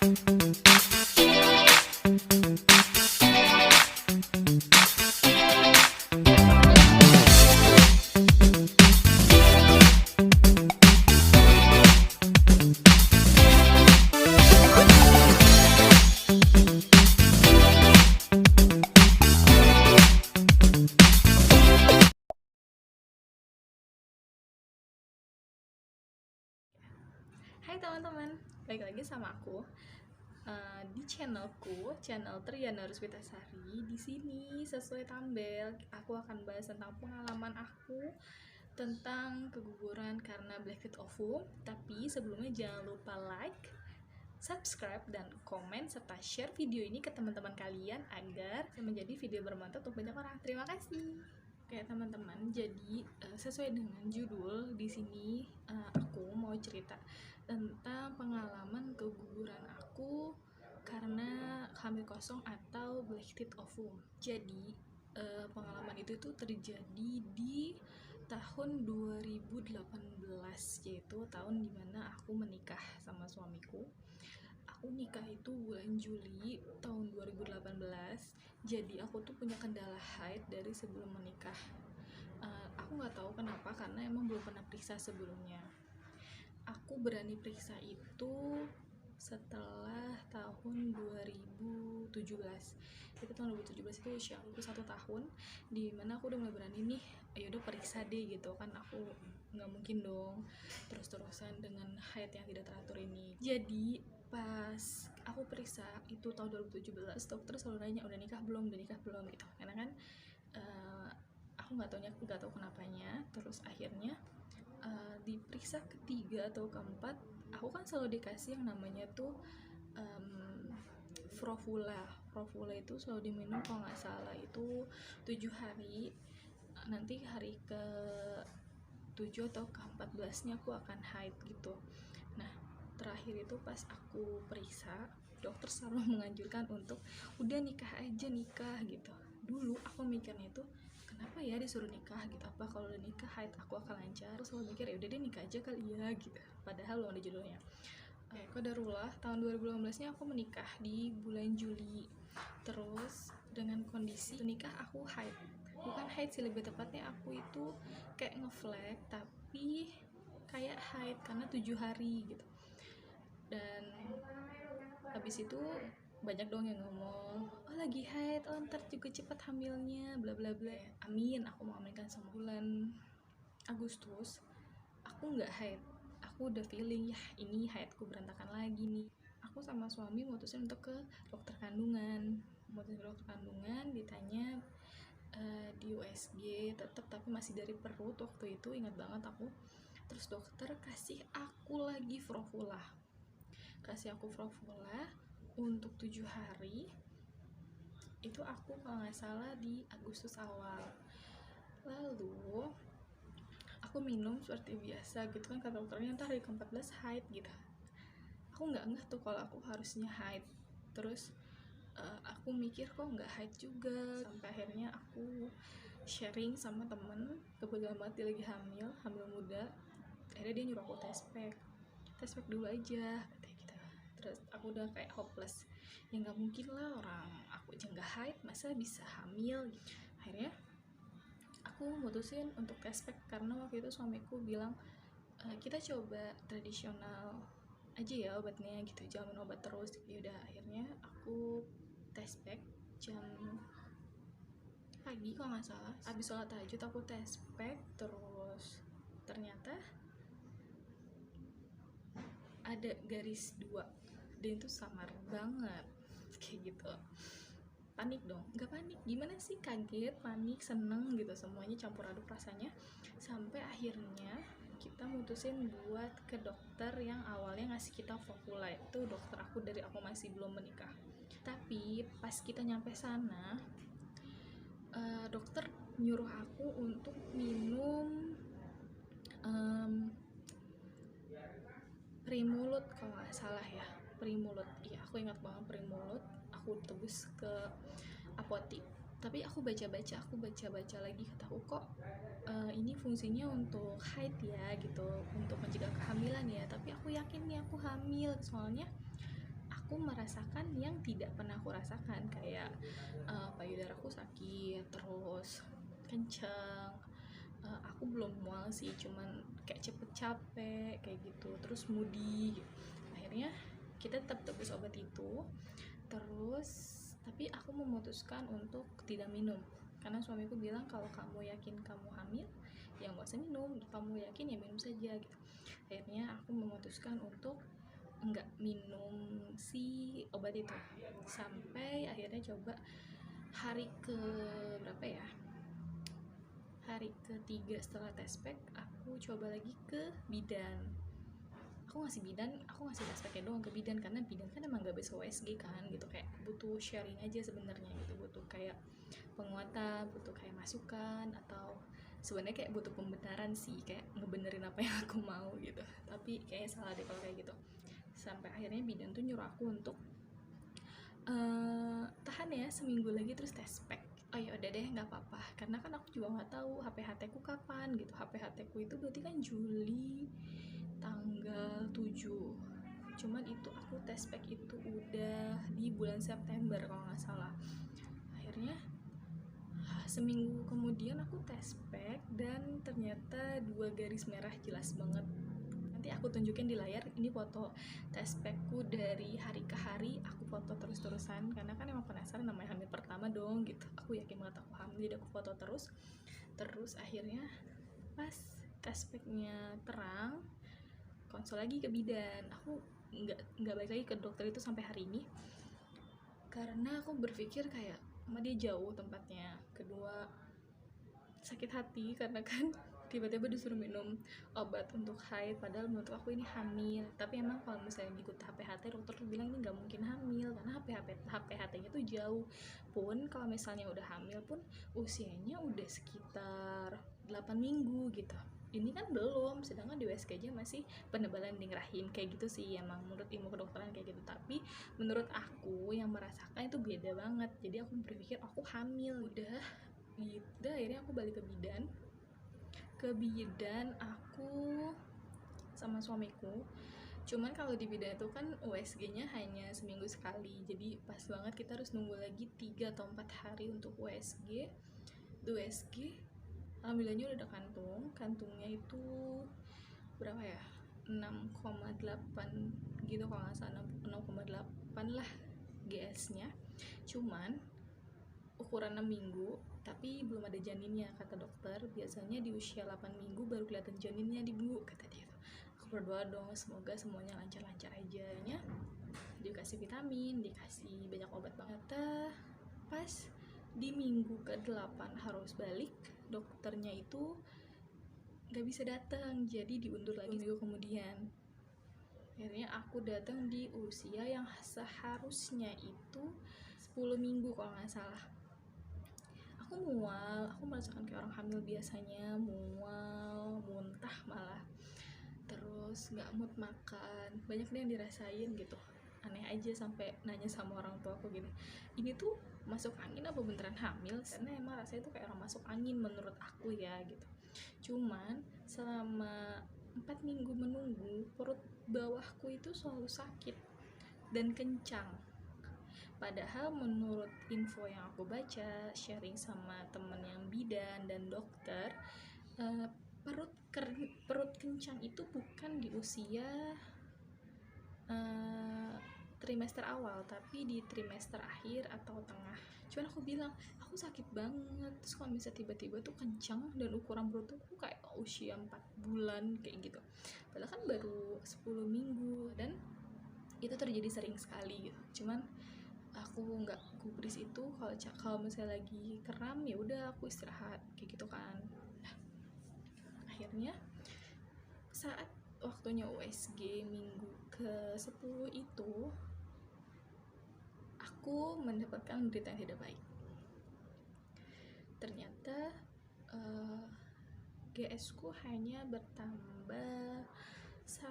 Hai teman-teman, balik lagi sama aku di channel Triana Ruswitasari. Di sini sesuai thumbnail, aku akan bahas tentang pengalaman aku tentang keguguran karena black heat ovum. Tapi sebelumnya jangan lupa like, subscribe, dan komen serta share video ini ke teman-teman kalian agar menjadi video bermanfaat untuk banyak orang. Terima kasih. Oke teman-teman, jadi sesuai dengan judul di sini aku mau cerita tentang pengalaman keguguran aku karena hamil kosong atau black heat ovum. Jadi pengalaman itu tuh terjadi di tahun 2018, yaitu tahun dimana aku menikah sama suamiku. Aku nikah itu bulan Juli tahun 2018. Jadi aku tuh punya kendala haid dari sebelum menikah. Aku nggak tahu kenapa, karena emang belum pernah periksa sebelumnya. Aku berani periksa itu setelah tahun 2017. Itu tahun 2017 itu usia aku 1 tahun, dimana aku udah mulai berani nih, yaudah periksa deh gitu kan. Aku nggak mungkin dong terus-terusan dengan haid yang tidak teratur ini. Jadi pas aku periksa itu tahun 2017, dokter selalu nanya udah nikah belum gitu, karena kan aku nggak tahu kenapanya. Terus akhirnya diperiksa ketiga atau keempat, aku kan selalu dikasih yang namanya tuh Frovula itu selalu diminum kalau nggak salah itu 7 hari. Nanti hari ke 7 atau ke 14 nya aku akan haid gitu. Nah terakhir itu pas aku periksa, dokter selalu menganjurkan untuk udah nikah aja gitu. Dulu aku mikirnya itu kenapa ya disuruh nikah gitu, apa kalau udah nikah haid aku akan lancar. Terus selalu mikir ya udah deh nikah aja kali ya gitu, padahal belum ada judulnya. Qadarullah tahun 2018 nya aku menikah di bulan Juli. Terus dengan kondisi nikah aku haid, bukan haid sih, lebih tepatnya aku itu kayak ngeflag tapi kayak haid karena 7 hari gitu. Dan habis itu banyak dong yang ngomong, oh lagi haid, oh ntar juga cepet hamilnya, bla bla bla. Amin, aku mau mengaminkan sama bulan Agustus aku nggak haid. Aku udah feeling ya ini haidku berantakan lagi nih. Aku sama suami mutusin untuk ke dokter kandungan. Ditanya di USG tetap, tapi masih dari perut waktu itu, ingat banget aku. Terus dokter kasih aku lagi Frovula untuk 7 hari. Itu aku kalau nggak salah di Agustus awal. Lalu aku minum seperti biasa gitu kan, kata dokternya ntar hari ke-14 haid gitu. Aku nggak ngeh tuh kalau aku harusnya haid. Terus aku mikir kok nggak haid juga, sampai akhirnya aku sharing sama temen, kebetulan banget dia lagi hamil muda. Akhirnya dia nyuruh aku tes pack dulu aja katanya gitu. Terus aku udah kayak hopeless, ya nggak mungkin lah, orang aku aja nggak haid masa bisa hamil gitu. Akhirnya aku mutusin untuk tes pack karena waktu itu suamiku bilang kita coba tradisional aja ya obatnya gitu, jangan minum obat terus. Yaudah akhirnya aku tes pack jam pagi kalau nggak salah, abis sholat tahajud aku tes pack. Terus ternyata ada garis 2 dan itu samar banget kayak gitu. Panik dong, nggak panik gimana sih, kaget, panik, seneng gitu, semuanya campur aduk rasanya. Sampai akhirnya kita mutusin buat ke dokter yang awalnya ngasih kita Frovula, itu dokter aku dari aku masih belum menikah. Tapi pas kita nyampe sana, dokter nyuruh aku untuk minum Primulut kalau nggak salah ya, Primulut. Iya aku ingat banget Primulut. Aku tebus ke apotik, tapi aku baca lagi, kataku kok ini fungsinya untuk haid ya gitu, untuk mencegah kehamilan ya. Tapi aku yakin nih aku hamil, soalnya aku merasakan yang tidak pernah aku rasakan, kayak payudaraku sakit, terus kencang. Aku belum mual sih, cuman kayak cepet capek kayak gitu, terus moody. Akhirnya kita tetap tebus obat itu, terus tapi aku memutuskan untuk tidak minum karena suamiku bilang kalau kamu yakin kamu hamil ya nggak usah minum, kamu yakin ya minum saja gitu. Akhirnya aku memutuskan untuk nggak minum si obat itu sampai akhirnya coba hari ke berapa ya, hari ketiga setelah tes pack aku coba lagi ke bidan. Aku ngasih tes packnya doang ke bidan karena bidan kan emang gak bisa USG kan gitu, kayak butuh sharing aja sebenarnya gitu, butuh kayak penguatan, butuh kayak masukan, atau sebenarnya kayak butuh pembenaran sih, kayak ngebenerin apa yang aku mau gitu. Tapi kayaknya salah deh kalau kayak gitu. Sampai akhirnya bidan tuh nyuruh aku untuk tahan ya seminggu lagi terus tes pack. Oh ya udah deh, nggak apa-apa, karena kan aku juga nggak tahu HPHT ku kapan gitu. HPHT ku itu berarti kan Juli tanggal 7, cuman itu aku tes pack itu udah di bulan September kalau nggak salah. Akhirnya seminggu kemudian aku tes pack dan ternyata 2 garis merah jelas banget. Nanti aku tunjukin di layar, ini foto tes packku dari hari ke hari, aku foto terus-terusan karena kan emang penasaran, namanya hamil pertama dong gitu, aku yakin banget aku hamil, jadi aku foto terus akhirnya pas tes packnya terang, konsul lagi ke bidan. Aku nggak balik lagi ke dokter itu sampai hari ini karena aku berpikir kayak dia jauh tempatnya. Kedua, sakit hati karena kan tiba-tiba disuruh minum obat untuk haid, padahal menurut aku ini hamil. Tapi emang kalau misalnya ikut HPHT, dokter tuh bilang ini nggak mungkin hamil karena HPHT-nya tuh jauh. Pun kalau misalnya udah hamil pun usianya udah sekitar 8 minggu gitu. Ini kan belum, sedangkan di USG aja masih penebalan dinding rahim kayak gitu sih. Emang menurut ilmu kedokteran kayak gitu, tapi menurut aku yang merasakan itu beda banget. Jadi aku berpikir aku hamil. Udah gitu, akhirnya aku balik ke bidan aku sama suamiku. Cuman kalau di bidan itu kan USG-nya hanya seminggu sekali, jadi pas banget kita harus nunggu lagi 3 atau 4 hari untuk USG. Di USG alhamdulillahnya udah ada kantungnya itu berapa ya, 6,8 gitu kalau nggak salah, 6,8 lah GS-nya. Cuman ukuran 6 minggu tapi belum ada janinnya kata dokter. Biasanya di usia 8 minggu baru kelihatan janinnya di bu, kata dia. Aku berdoa dong semoga semuanya lancar-lancar aja ya. Dikasih vitamin, dikasih banyak obat banget. Pas di minggu ke-8 harus balik, dokternya itu gak bisa datang, jadi diundur lagi minggu kemudian. Akhirnya aku datang di usia yang seharusnya itu 10 minggu kalau nggak salah. Aku mual, aku merasakan kayak orang hamil biasanya, mual, muntah malah, terus nggak mood makan, banyak deh yang dirasain gitu. Aneh aja, sampai nanya sama orang tua aku gini, ini tuh masuk angin apa beneran hamil? Karena emang rasanya tuh kayak orang masuk angin menurut aku ya gitu. Cuman selama 4 minggu menunggu, perut bawahku itu selalu sakit dan kencang. Padahal menurut info yang aku baca, sharing sama temen yang bidan dan dokter, perut kencang itu bukan di usia trimester awal, tapi di trimester akhir atau tengah. Cuman aku bilang, aku sakit banget. Terus kalau misalnya tiba-tiba tuh kencang dan ukuran perut tuh kayak usia 4 bulan kayak gitu. Padahal kan baru 10 minggu dan itu terjadi sering sekali gitu. Cuman aku nggak gubris itu, kalau misalnya lagi kram ya udah aku istirahat kayak gitu kan. Akhirnya saat waktunya USG minggu ke-10 itu aku mendapatkan berita yang tidak baik. Ternyata GS ku hanya bertambah 1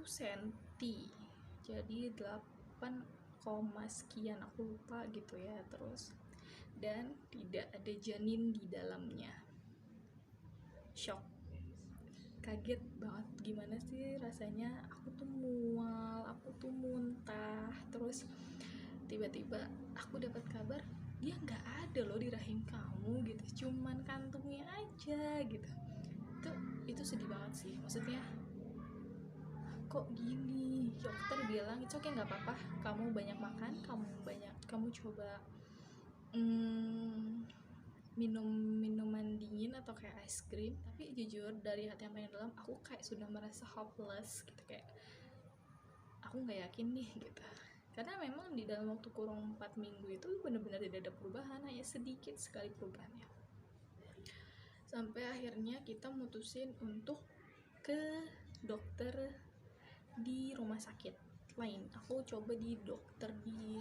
senti, jadi 8 sekian, aku lupa gitu ya. Terus dan tidak ada janin di dalamnya. Shock, kaget banget. Gimana sih rasanya, aku tuh mual, aku tuh muntah, terus tiba-tiba aku dapat kabar dia nggak ada loh di rahim kamu gitu, cuman kantungnya aja gitu. Itu sedih banget sih, maksudnya kok gini. Dokter bilang itu oke, nggak apa-apa, kamu banyak makan, kamu coba minum minuman dingin atau kayak es krim. Tapi jujur dari hati yang paling dalam aku kayak sudah merasa hopeless gitu, kayak aku nggak yakin nih gitu, karena memang di dalam waktu kurang 4 minggu itu benar-benar tidak ada perubahan, hanya sedikit sekali perubahannya. Sampai akhirnya kita mutusin untuk ke dokter di rumah sakit lain. Aku coba di dokter di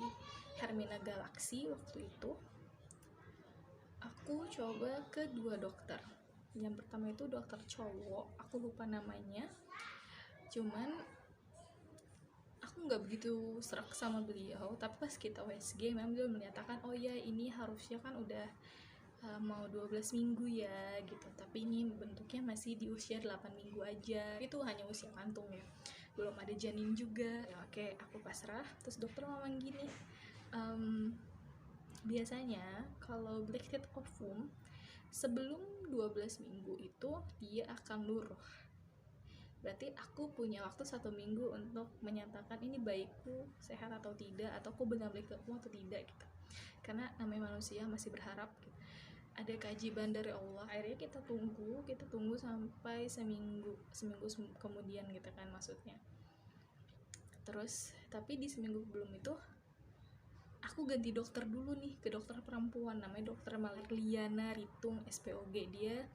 Hermina Galaxy waktu itu. Aku coba ke 2 dokter. Yang pertama itu dokter cowok, aku lupa namanya, cuman aku nggak begitu serak sama beliau. Tapi pas kita USG memang beliau menyatakan oh ya ini harusnya kan udah mau 12 minggu ya gitu, tapi ini bentuknya masih di usia 8 minggu aja. Itu hanya usia kantung ya, belum ada janin juga ya. Oke, aku pasrah. Terus dokter ngomong gini, biasanya kalau black state ovum sebelum 12 minggu itu dia akan luruh. Berarti aku punya waktu 1 minggu untuk menyatakan ini baikku sehat atau tidak, atau aku benar black state ovum atau tidak gitu. Karena namanya manusia masih berharap gitu. Ada keajaiban dari Allah. Akhirnya kita tunggu sampai seminggu kemudian gitu kan maksudnya. Terus tapi di seminggu belum itu aku ganti dokter dulu nih, ke dokter perempuan namanya dokter Marliana Ritung SPOG. Dia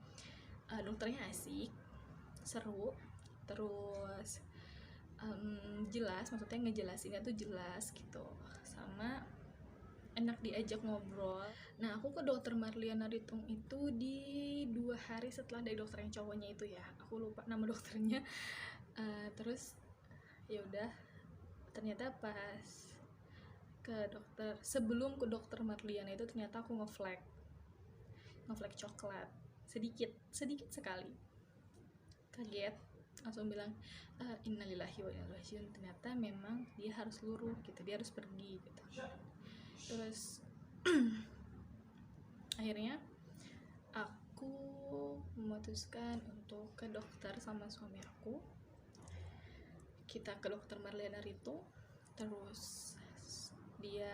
dokternya asik, seru, terus jelas, maksudnya ngejelasinnya tuh jelas gitu, sama enak diajak ngobrol. Nah aku ke dokter Marliana Ritung itu di 2 hari setelah dari dokter yang cowoknya itu ya, aku lupa nama dokternya. Terus ya udah, ternyata pas ke dokter, sebelum ke dokter Marliana itu ternyata aku ngeflag coklat sedikit sekali. Kaget, langsung bilang innalillahi wa inna ilaihi rajiun. Ternyata memang dia harus luruh gitu, dia harus pergi gitu. Terus akhirnya aku memutuskan untuk ke dokter sama suami aku. Kita ke dokter Marliana Ritung, terus dia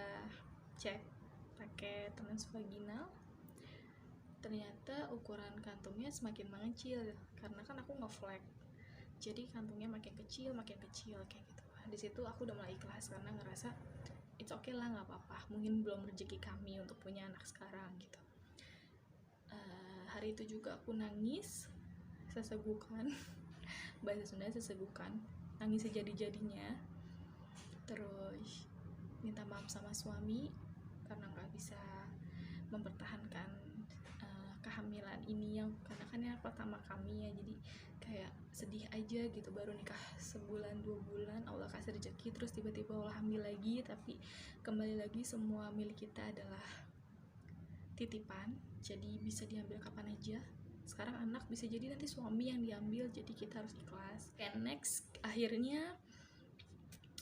cek pakai transvaginal. Ternyata ukuran kantungnya semakin mengecil karena kan aku ngeflag, jadi kantungnya makin kecil kayak gitu. Di situ aku udah mulai ikhlas karena ngerasa it's okay lah, nggak apa-apa, mungkin belum rezeki kami untuk punya anak sekarang gitu. Hari itu juga aku nangis sesegukan bahasa Sunda sesegukan, nangis sejadi-jadinya. Terus minta maaf sama suami karena nggak bisa mempertahankan kehamilan ini, yang karena kan yang pertama kami ya, jadi kayak sedih aja gitu, baru nikah sebulan 2 bulan Allah kasih rezeki, terus tiba-tiba Allah hamil lagi. Tapi kembali lagi semua milik kita adalah titipan, jadi bisa diambil kapan aja. Sekarang anak bisa jadi nanti suami yang diambil, jadi kita harus ikhlas. And next, akhirnya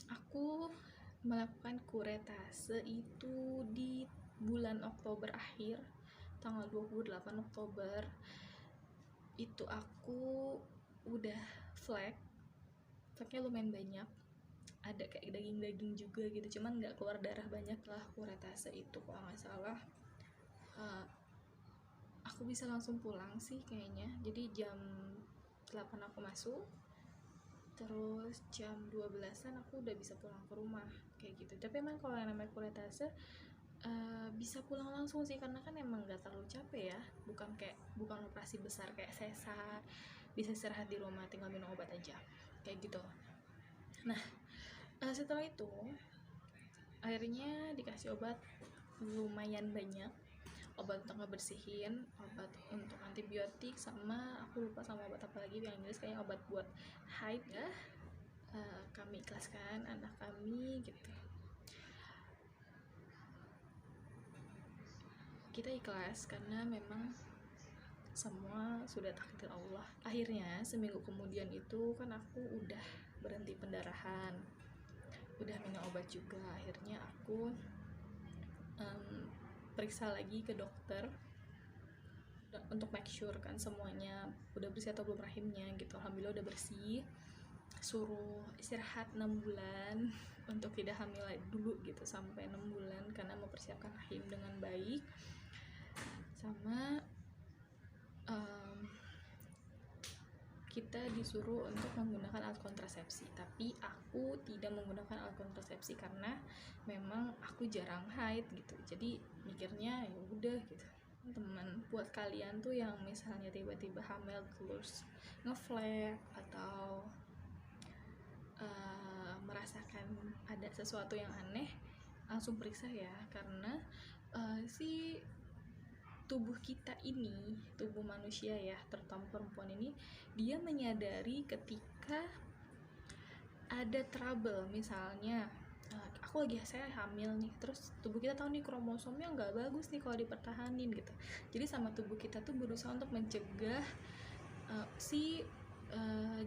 aku melakukan kuretase itu di bulan Oktober akhir, tanggal 28 Oktober itu aku udah flagnya lumayan banyak, ada kayak daging juga gitu, cuman nggak keluar darah banyak lah. Kuretase itu kalau nggak salah aku bisa langsung pulang sih kayaknya, jadi jam 8 aku masuk, terus jam 12-an aku udah bisa pulang ke rumah kayak gitu. Tapi emang kalau yang namanya kuretase bisa pulang langsung sih, karena kan emang gak terlalu capek ya, bukan operasi besar kayak sesar, bisa istirahat di rumah tinggal minum obat aja kayak gitu. Nah setelah itu akhirnya dikasih obat lumayan banyak, obat untuk ngebersihin, obat untuk antibiotik, sama aku lupa sama obat apa lagi yang Inggris, kayak obat buat haid ya. Kami ikhlaskan anak kami gitu, kita ikhlas karena memang semua sudah takdir Allah. Akhirnya seminggu kemudian itu kan aku udah berhenti pendarahan, udah minum obat juga. Akhirnya aku periksa lagi ke dokter untuk make sure kan semuanya udah bersih atau belum rahimnya gitu. Alhamdulillah udah bersih. Suruh istirahat 6 bulan untuk tidak hamil dulu gitu sampai 6 bulan karena mempersiapkan rahim dengan baik. Sama kita disuruh untuk menggunakan alat kontrasepsi, tapi aku tidak menggunakan alat kontrasepsi karena memang aku jarang haid gitu. Jadi mikirnya ya udah gitu. Teman, buat kalian tuh yang misalnya tiba-tiba hamil terus ngeflek atau merasakan ada sesuatu yang aneh, langsung periksa ya, karena si tubuh kita ini, tubuh manusia ya, terutama perempuan ini, dia menyadari ketika ada trouble. Misalnya saya hamil nih, terus tubuh kita tahu nih kromosomnya nggak bagus nih kalau dipertahanin gitu. Jadi sama tubuh kita tuh berusaha untuk mencegah si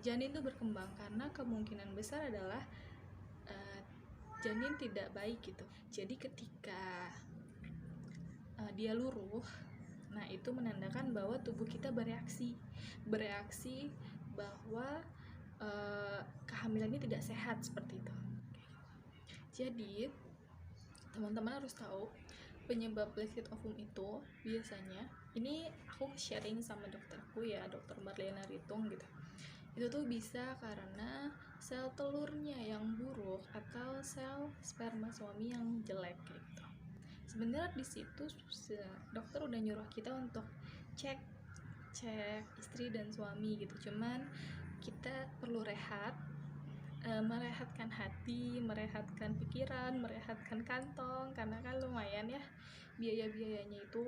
janin itu berkembang, karena kemungkinan besar adalah janin tidak baik gitu. Jadi ketika dia luruh, nah itu menandakan bahwa tubuh kita bereaksi bahwa kehamilan ini tidak sehat, seperti itu. Jadi teman-teman harus tahu penyebab black slit ovum itu biasanya, ini aku sharing sama dokterku ya, dokter Marlena Ritung gitu. Itu tuh bisa karena sel telurnya yang buruk atau sel sperma suami yang jelek gitu. Sebenarnya di situ dokter udah nyuruh kita untuk cek istri dan suami gitu, cuman kita perlu rehat, merehatkan hati, merehatkan pikiran, merehatkan kantong, karena kan lumayan ya biaya-biayanya itu.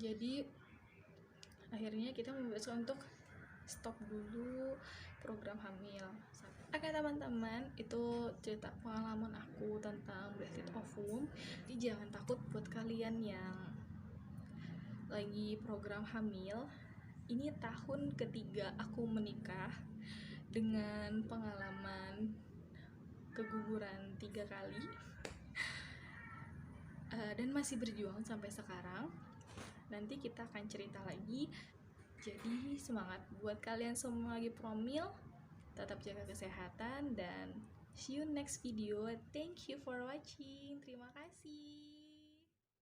Jadi akhirnya kita memutuskan untuk stop dulu program hamil. Oke teman-teman, itu cerita pengalaman aku tentang black slit ovum. Jadi jangan takut buat kalian yang lagi program hamil. Ini tahun ketiga aku menikah dengan pengalaman keguguran 3 kali, dan masih berjuang sampai sekarang. Nanti kita akan cerita lagi. Jadi semangat buat kalian semua lagi promil, tetap jaga kesehatan, dan see you next video. Thank you for watching. Terima kasih.